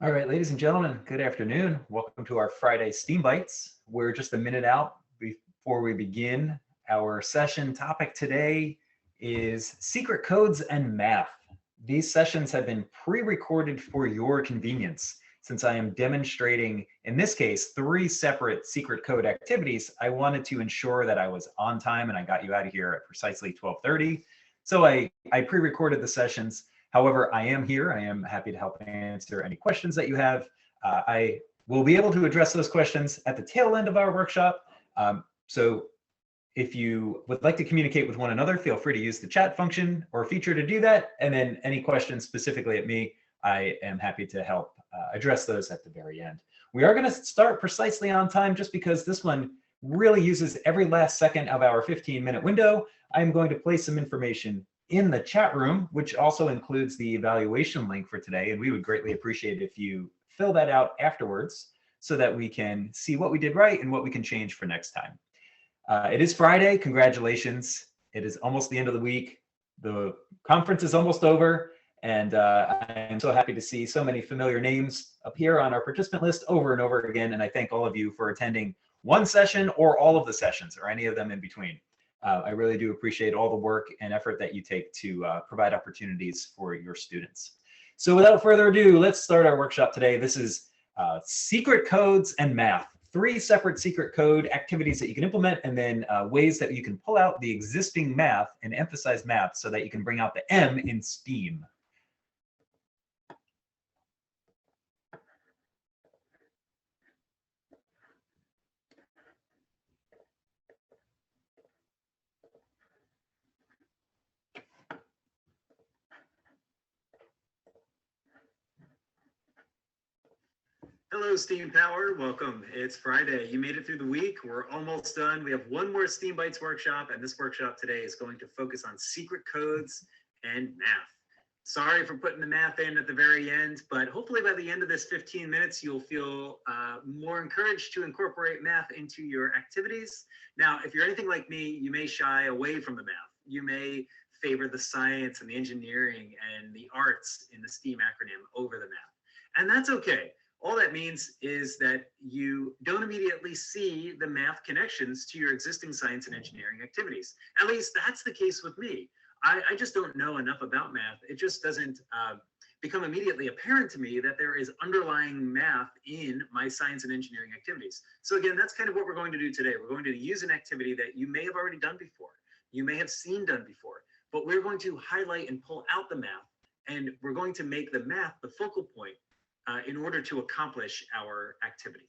All right, ladies and gentlemen, good afternoon. Welcome to our Friday Steam Bites. We're just a minute out before we begin. Our session topic today is secret codes and math. These sessions have been pre-recorded for your convenience. Since I am demonstrating, in this case, 3 separate secret code activities, I wanted to ensure that I was on time and I got you out of here at precisely 12:30. So I pre-recorded the sessions. However, I am here. I am happy to help answer any questions that you have. I will be able to address those questions at the tail end of our workshop. So if you would like to communicate with one another, feel free to use the chat function or feature to do that. And then any questions specifically at me, I am happy to help address those at the very end. We are going to start precisely on time just because this one really uses every last second of our 15-minute window. I'm going to place some information in the chat room, which also includes the evaluation link for today. And we would greatly appreciate if you fill that out afterwards so that we can see what we did right and what we can change for next time. It is Friday. Congratulations. It is almost the end of the week. The conference is almost over. And I am so happy to see so many familiar names appear on our participant list over and over again. And I thank all of you for attending one session or all of the sessions or any of them in between. I really do appreciate all the work and effort that you take to provide opportunities for your students. So without further ado, let's start our workshop today. This is secret codes and math. 3 separate secret code activities that you can implement, and then ways that you can pull out the existing math and emphasize math so that you can bring out the M in STEAM. Hello, STEAMpower. Welcome. It's Friday. You made it through the week. We're almost done. We have one more Steam Bites workshop, and this workshop today is going to focus on secret codes and math. Sorry for putting the math in at the very end, but hopefully by the end of this 15 minutes, you'll feel more encouraged to incorporate math into your activities. Now, if you're anything like me, you may shy away from the math. You may favor the science and the engineering and the arts in the STEAM acronym over the math. And that's okay. All that means is that you don't immediately see the math connections to your existing science and engineering activities. At least that's the case with me. I just don't know enough about math. It just doesn't become immediately apparent to me that there is underlying math in my science and engineering activities. So again, that's kind of what we're going to do today. We're going to use an activity that you may have already done before. You may have seen done before, but we're going to highlight and pull out the math, and we're going to make the math the focal point in order to accomplish our activity.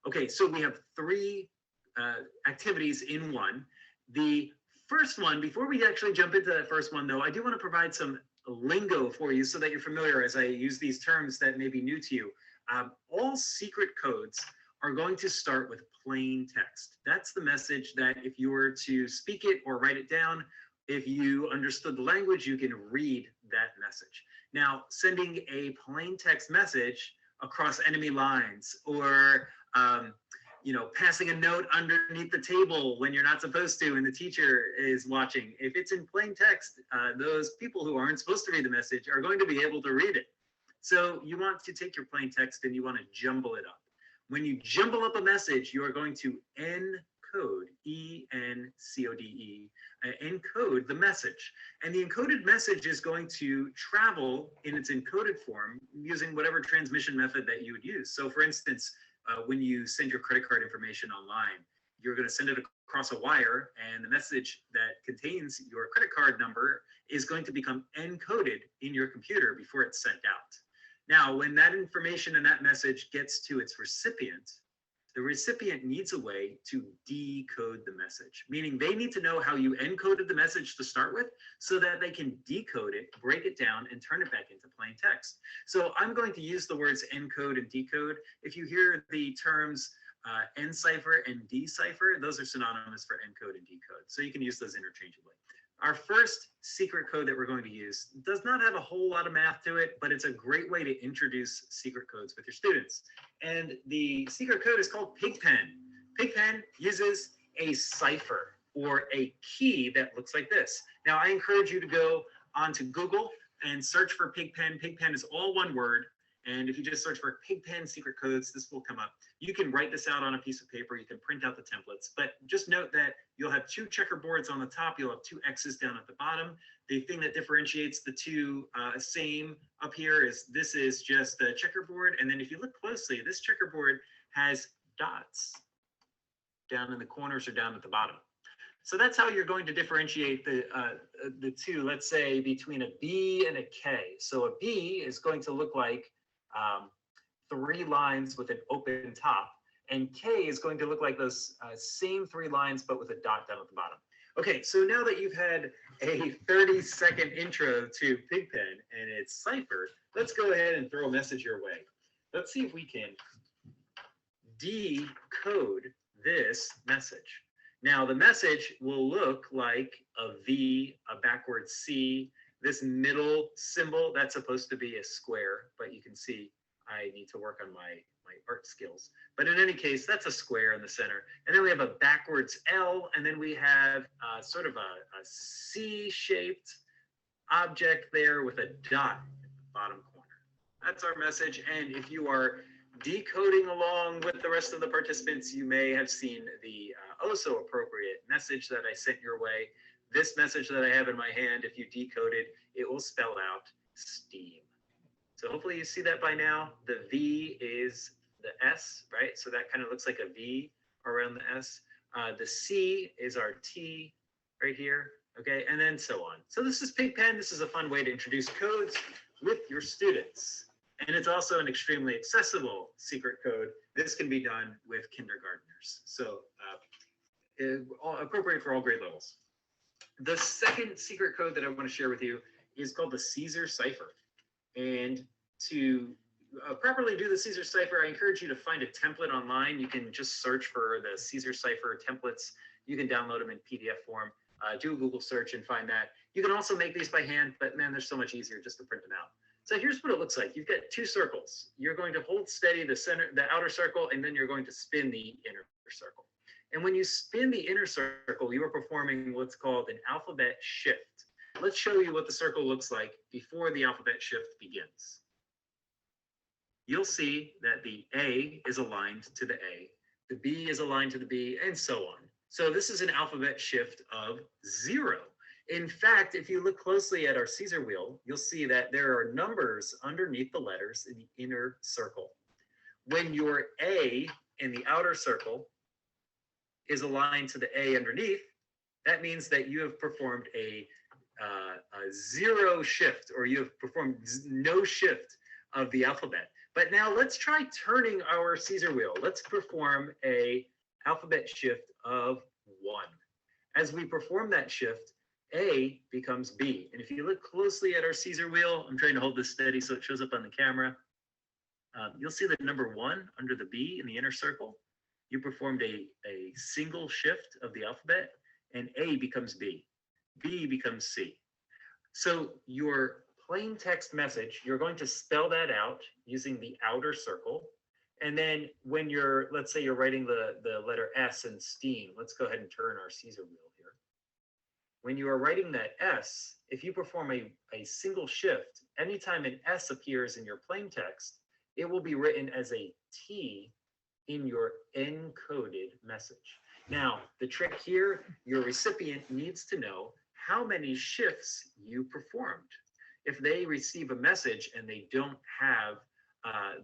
Okay, so we have 3 activities in one. The first one, before we actually jump into the first one though, I do want to provide some lingo for you so that you're familiar as I use these terms that may be new to you. All secret codes are going to start with plain text. That's the message that if you were to speak it or write it down, if you understood the language, you can read that message. Now, sending a plain text message across enemy lines or passing a note underneath the table when you're not supposed to and the teacher is watching, if it's in plain text, those people who aren't supposed to read the message are going to be able to read it. So you want to take your plain text and you want to jumble it up. When you jumble up a message, you are going to encode, E-N-C-O-D-E, encode the message. And the encoded message is going to travel in its encoded form using whatever transmission method that you would use. So for instance, when you send your credit card information online, you're going to send it across a wire, and the message that contains your credit card number is going to become encoded in your computer before it's sent out. Now, when that information and that message gets to its recipient, the recipient needs a way to decode the message, meaning they need to know how you encoded the message to start with so that they can decode it, break it down, and turn it back into plain text. So I'm going to use the words encode and decode. If you hear the terms encipher and decipher, those are synonymous for encode and decode. So you can use those interchangeably. Our first secret code that we're going to use does not have a whole lot of math to it, but it's a great way to introduce secret codes with your students. And the secret code is called Pigpen. Pigpen uses a cipher or a key that looks like this. Now, I encourage you to go onto Google and search for Pigpen. Pigpen is all one word. And if you just search for Pigpen secret codes, this will come up. You can write this out on a piece of paper. You can print out the templates, but just note that you'll have two checkerboards on the top. You'll have two X's down at the bottom. The thing that differentiates the two same up here is this is just the checkerboard. And then if you look closely, this checkerboard has dots down in the corners or down at the bottom. So that's how you're going to differentiate the two, let's say between a B and a K. So a B is going to look like 3 lines with an open top, and K is going to look like those same 3 lines, but with a dot down at the bottom. Okay, so now that you've had a 30-second intro to Pigpen and its cipher, let's go ahead and throw a message your way. Let's see if we can decode this message. Now the message will look like a V, a backward C. This middle symbol, that's supposed to be a square, but you can see I need to work on my art skills. But in any case, that's a square in the center. And then we have a backwards L, and then we have sort of a C-shaped object there with a dot at the bottom corner. That's our message. And if you are decoding along with the rest of the participants, you may have seen the oh so appropriate message that I sent your way. This message that I have in my hand, if you decode it, it will spell out STEAM. So hopefully you see that by now. The V is the S, right? So that kind of looks like a V around the S. The C is our T right here, okay? And then so on. So this is Pigpen. This is a fun way to introduce codes with your students. And it's also an extremely accessible secret code. This can be done with kindergartners. So appropriate for all grade levels. The second secret code that I want to share with you is called the Caesar cipher. And to properly do the Caesar cipher, I encourage you to find a template online. You can just search for the Caesar cipher templates. You can download them in PDF form. Do a Google search and find that. You can also make these by hand, but man, they're so much easier just to print them out. So here's what it looks like. You've got 2 circles. You're going to hold steady the center, the outer circle, and then you're going to spin the inner circle. And when you spin the inner circle, you are performing what's called an alphabet shift. Let's show you what the circle looks like before the alphabet shift begins. You'll see that the A is aligned to the A, the B is aligned to the B, and so on. So this is an alphabet shift of 0. In fact, if you look closely at our Caesar wheel, you'll see that there are numbers underneath the letters in the inner circle. When your A in the outer circle is aligned to the A underneath, that means that you have performed a 0 shift, or you have performed no shift of the alphabet. But now let's try turning our Caesar wheel. Let's perform a alphabet shift of 1. As we perform that shift, A becomes B. And if you look closely at our Caesar wheel, I'm trying to hold this steady so it shows up on the camera. You'll see the number 1 under the B in the inner circle. You performed a single shift of the alphabet, and A becomes B. B becomes C. So your plain text message, you're going to spell that out using the outer circle. And then when you're, let's say you're writing the letter S in STEAM, let's go ahead and turn our Caesar wheel here. When you are writing that S, if you perform a single shift, anytime an S appears in your plain text, it will be written as a T in your encoded message. Now, the trick here, your recipient needs to know how many shifts you performed. If they receive a message and they don't have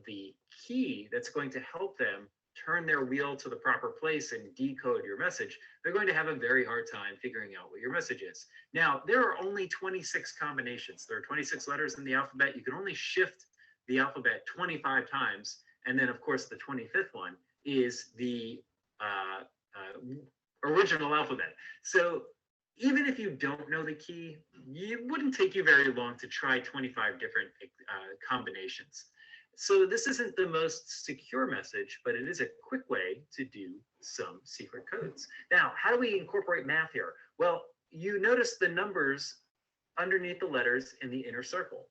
the key that's going to help them turn their wheel to the proper place and decode your message, they're going to have a very hard time figuring out what your message is. Now, there are only 26 combinations. There are 26 letters in the alphabet. You can only shift the alphabet 25 times. And then, of course, the 25th one is the original alphabet. So even if you don't know the key, it wouldn't take you very long to try 25 different combinations. So this isn't the most secure message, but it is a quick way to do some secret codes. Now, how do we incorporate math here? Well, you notice the numbers underneath the letters in the inner circle.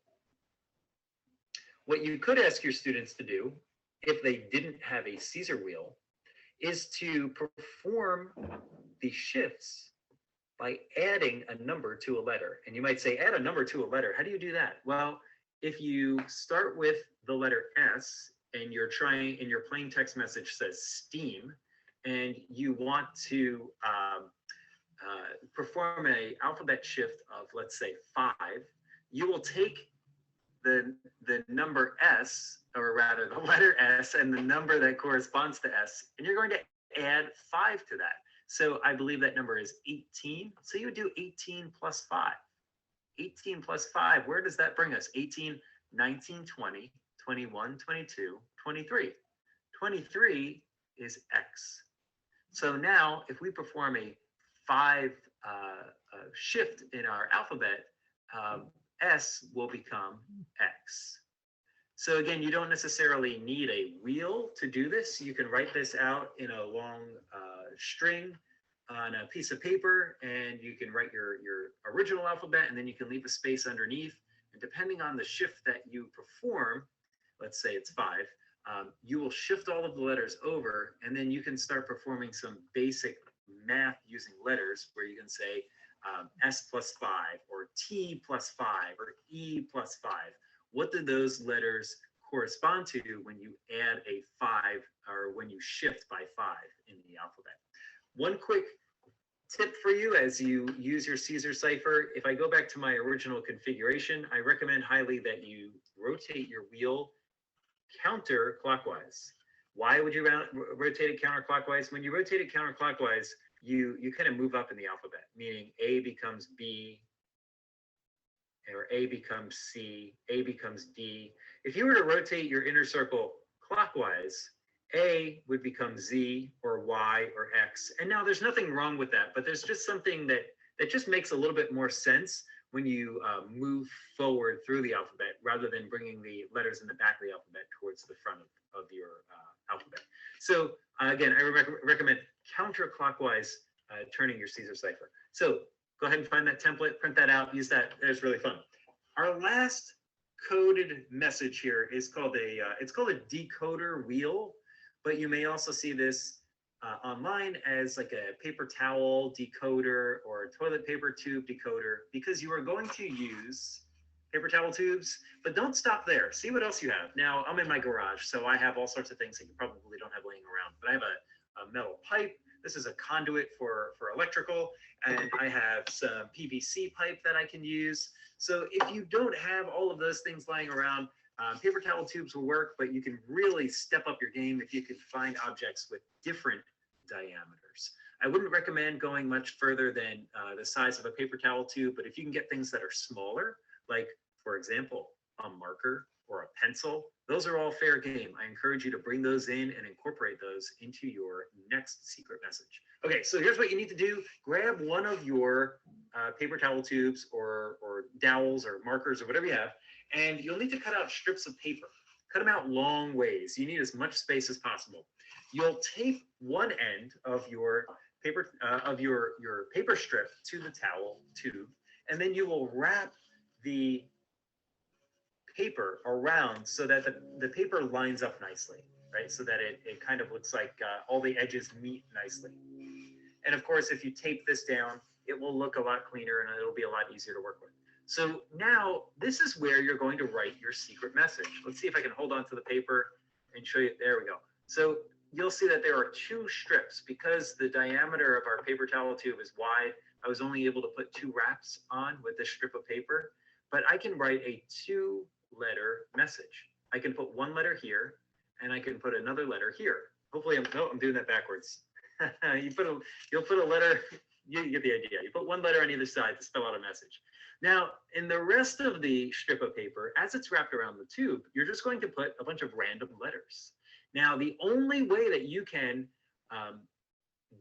What you could ask your students to do, if they didn't have a Caesar wheel, is to perform the shifts by adding a number to a letter. And you might say, add a number to a letter. How do you do that? Well, if you start with the letter S and you're trying, and your plain text message says STEAM, and you want to perform a alphabet shift of, let's say, 5, you will take the number S, or rather the letter S, and the number that corresponds to S, and you're going to add 5 to that. So I believe that number is 18. So you would do 18 plus 5. 18 plus 5, where does that bring us? 18, 19, 20, 21, 22, 23. 23 is X. So now if we perform a 5 shift in our alphabet, S will become X. So again, you don't necessarily need a wheel to do this. You can write this out in a long string on a piece of paper, and you can write your original alphabet, and then you can leave a space underneath. And depending on the shift that you perform, let's say it's 5, you will shift all of the letters over, and then you can start performing some basic math using letters, where you can say S plus 5, or T plus 5, or E plus 5. What do those letters correspond to when you add a 5, or when you shift by 5 in the alphabet? One quick tip for you as you use your Caesar cipher: if I go back to my original configuration, I recommend highly that you rotate your wheel counterclockwise. Why would you rotate it counterclockwise? When you rotate it counterclockwise, you kind of move up in the alphabet, meaning A becomes B, or A becomes C, A becomes D. If you were to rotate your inner circle clockwise, A would become Z, or Y, or X. And now there's nothing wrong with that, but there's just something that just makes a little bit more sense when you move forward through the alphabet, rather than bringing the letters in the back of the alphabet towards the front of your alphabet. So again, I recommend counterclockwise turning your Caesar cipher. So go ahead and find that template, print that out, use that. It's really fun. Our last coded message here is called it's called a decoder wheel, but you may also see this online as like a paper towel decoder or a toilet paper tube decoder, because you are going to use paper towel tubes. But don't stop there. See what else you have. Now, I'm in my garage, so I have all sorts of things that you probably don't have laying around. But I have a metal pipe. This is a conduit for electrical, and I have some PVC pipe that I can use. So if you don't have all of those things lying around, paper towel tubes will work, but you can really step up your game if you can find objects with different diameters. I wouldn't recommend going much further than the size of a paper towel tube, but if you can get things that are smaller, like, for example, a marker or a pencil, those are all fair game. I encourage you to bring those in and incorporate those into your next secret message. Okay, so here's what you need to do. Grab one of your paper towel tubes or dowels or markers or whatever you have, and you'll need to cut out strips of paper. Cut them out long ways. You need as much space as possible. You'll tape one end of your paper paper strip to the towel tube, and then you will wrap the paper around so that the paper lines up nicely, right? So that it kind of looks like all the edges meet nicely. And of course, if you tape this down, it will look a lot cleaner and it'll be a lot easier to work with. So now this is where you're going to write your secret message. Let's see if I can hold on to the paper and show you. There we go. So you'll see that there are 2 strips. Because the diameter of our paper towel tube is wide, I was only able to put 2 wraps on with this strip of paper, but I can write a 2-letter message. I can put 1 letter here, and I can put another letter here. Hopefully, I'm doing that backwards. You'll put a letter, you get the idea. You put 1 letter on either side to spell out a message. Now, in the rest of the strip of paper, as it's wrapped around the tube, you're just going to put a bunch of random letters. Now, the only way that you can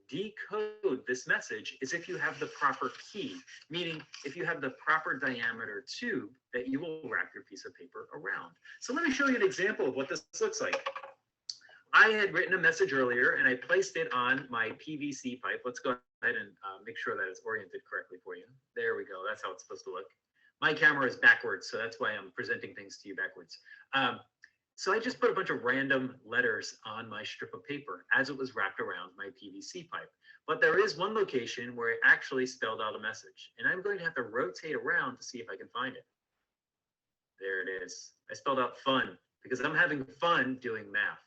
decode this message is if you have the proper key, meaning if you have the proper diameter tube that you will wrap your piece of paper around. So let me show you an example of what this looks like. I had written a message earlier and I placed it on my PVC pipe. Let's go ahead and make sure that it's oriented correctly for you. There we go. That's how it's supposed to look. My camera is backwards, so that's why I'm presenting things to you backwards. So I just put a bunch of random letters on my strip of paper as it was wrapped around my PVC pipe. But there is one location where it actually spelled out a message, and I'm going to have to rotate around to see if I can find it. There it is. I spelled out fun because I'm having fun doing math.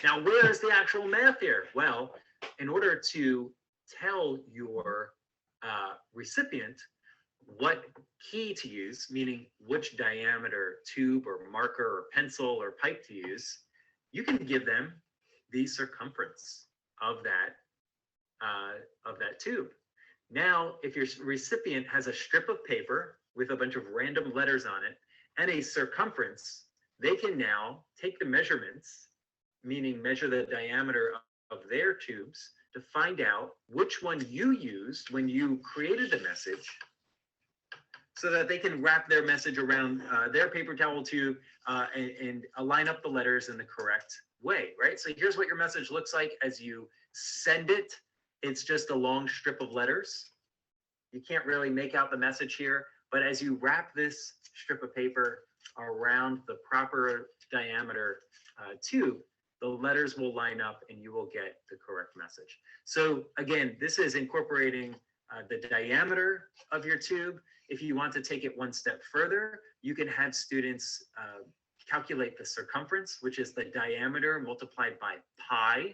Now, where is the actual math here? Well, in order to tell your recipient what key to use, meaning which diameter tube or marker or pencil or pipe to use, you can give them the circumference of that tube. Now, if your recipient has a strip of paper with a bunch of random letters on it and a circumference, they can now take the measurements, meaning measure the diameter of their tubes, to find out which one you used when you created the message, so that they can wrap their message around their paper towel tube and line up the letters in the correct way, right? So here's what your message looks like as you send it. It's just a long strip of letters. You can't really make out the message here, but as you wrap this strip of paper around the proper diameter tube, the letters will line up and you will get the correct message. So again, this is incorporating the diameter of your tube. If you want to take it one step further, you can have students calculate the circumference, which is the diameter multiplied by pi,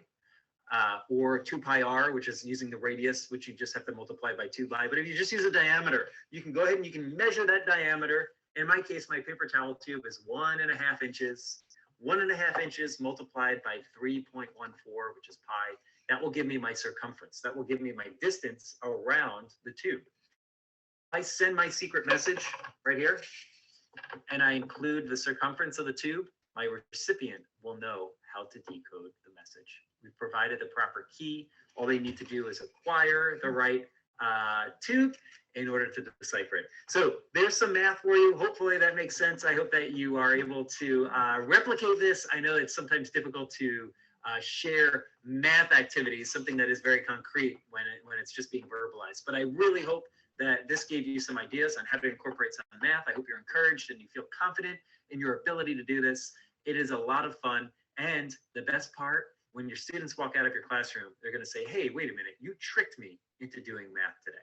or 2 pi r, which is using the radius, which you just have to multiply by 2 pi. But if you just use a diameter, you can go ahead and you can measure that diameter. In my case, my paper towel tube is 1.5 inches. 1.5 inches multiplied by 3.14, which is pi. That will give me my circumference. That will give me my distance around the tube. I send my secret message right here, and I include the circumference of the tube. My recipient will know how to decode the message. We've provided the proper key. All they need to do is acquire the right tube in order to decipher it. So there's some math for you. Hopefully that makes sense. I hope that you are able to replicate this. I know it's sometimes difficult to share math activities, something that is very concrete when it's just being verbalized. But I really hope that this gave you some ideas on how to incorporate some math. I hope you're encouraged and you feel confident in your ability to do this. It is a lot of fun. And the best part, when your students walk out of your classroom, they're going to say, hey, wait a minute, you tricked me into doing math today.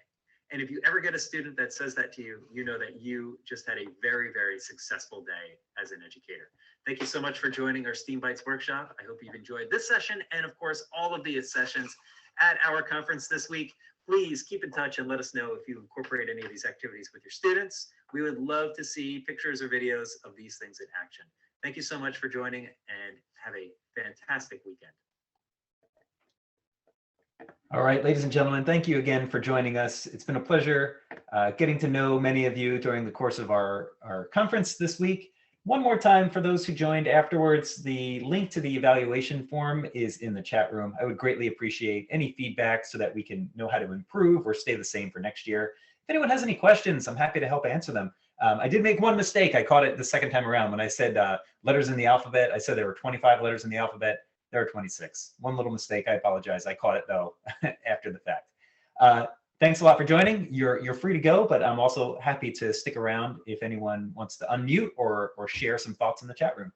And if you ever get a student that says that to you, you know that you just had a very, very successful day as an educator. Thank you so much for joining our STEAM Bites workshop. I hope you've enjoyed this session and, of course, all of the sessions at our conference this week. Please keep in touch and let us know if you incorporate any of these activities with your students. We would love to see pictures or videos of these things in action. Thank you so much for joining and have a fantastic weekend. All right, ladies and gentlemen, thank you again for joining us. It's been a pleasure getting to know many of you during the course of our conference this week. One more time, for those who joined afterwards, the link to the evaluation form is in the chat room. I would greatly appreciate any feedback so that we can know how to improve or stay the same for next year. If anyone has any questions, I'm happy to help answer them. I did make one mistake. I caught it the second time around when I said letters in the alphabet. I said there were 25 letters in the alphabet. There are 26. One little mistake. I apologize. I caught it, though, after the fact. Thanks a lot for joining. You're free to go, but I'm also happy to stick around if anyone wants to unmute or share some thoughts in the chat room.